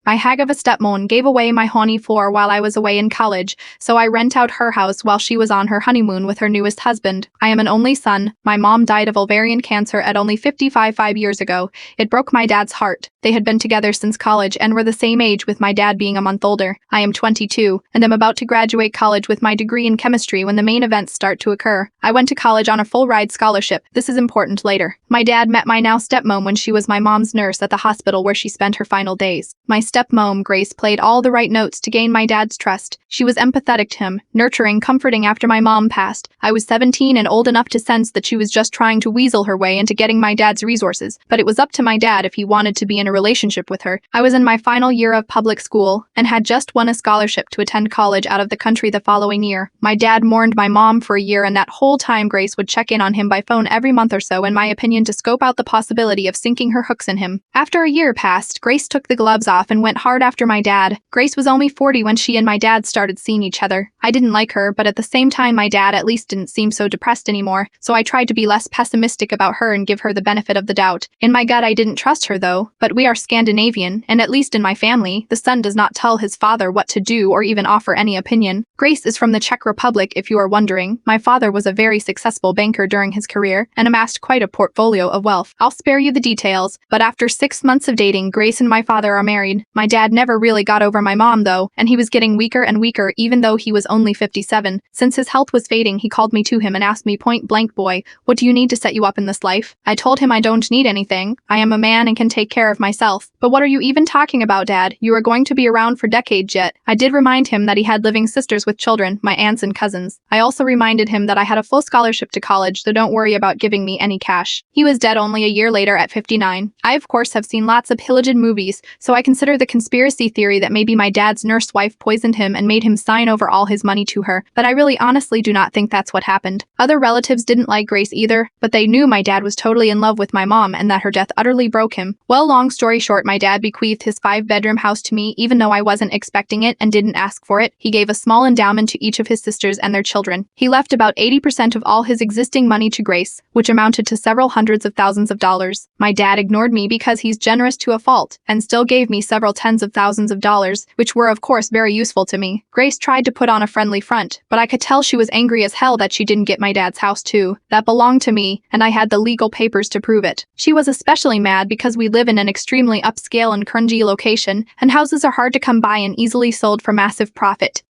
My hag of a stepmom gave away my honeymoon while I was away in college, so I rent out her house while she was on her honeymoon with her newest husband. I am an only son. My mom died of ovarian cancer at only 55 years ago. It broke my dad's heart. They had been together since college and were the same age, with my dad being a month older. I am 22, and am about to graduate college with my degree in chemistry when the main events start to occur. I went to college on a full-ride scholarship. This is important later. My dad met my now stepmom when she was my mom's nurse at the hospital where she spent her final days. My stepmom, Grace, played all the right notes to gain my dad's trust. She was empathetic to him, nurturing, comforting after my mom passed. I was 17 and old enough to sense that she was just trying to weasel her way into getting my dad's resources, but it was up to my dad if he wanted to be in a relationship with her. I was in my final year of public school and had just won a scholarship to attend college out of the country the following year. My dad mourned my mom for a year, and that whole time Grace would check in on him by phone every month or so, in my opinion, to scope out the possibility of sinking her hooks in him. After a year passed, Grace took the gloves off and went hard after my dad. Grace was only 40 when she and my dad started seeing each other. I didn't like her, but at the same time my dad at least didn't seem so depressed anymore, so I tried to be less pessimistic about her and give her the benefit of the doubt. In my gut I didn't trust her though, but we are Scandinavian, and at least in my family, the son does not tell his father what to do or even offer any opinion. Grace is from the Czech Republic, if you are wondering. My father was a very successful banker during his career and amassed quite a portfolio of wealth. I'll spare you the details, but after 6 months of dating, Grace and my father are married. My dad never really got over my mom though, and he was getting weaker and weaker even though he was only 57. Since his health was fading, he called me to him and asked me point blank, "Boy, what do you need to set you up in this life?" I told him I don't need anything. I am a man and can take care of myself. "But what are you even talking about, Dad? You are going to be around for decades yet." I did remind him that he had living sisters with children, my aunts and cousins. I also reminded him that I had a full scholarship to college, so don't worry about giving me any cash. He was dead only a year later at 59. I of course have seen lots of pillaged movies, so I consider the conspiracy theory that maybe my dad's nurse wife poisoned him and made him sign over all his money to her, but I really honestly do not think that's what happened. Other relatives didn't like Grace either, but they knew my dad was totally in love with my mom and that her death utterly broke him. Well, long story short, my dad bequeathed his 5-bedroom house to me even though I wasn't expecting it and didn't ask for it. He gave a small endowment to each of his sisters and their children. He left about 80% of all his existing money to Grace, which amounted to several hundreds of thousands of dollars. My dad ignored me because he's generous to a fault, and still gave me several tens of thousands of dollars, which were of course very useful to me. Grace tried to put on a friendly front, but I could tell she was angry as hell that she didn't get my dad's house too. That belonged to me, and I had the legal papers to prove it. She was especially mad because we live in an extremely upscale and cringy location, and houses are hard to come by and easily sold for massive profit.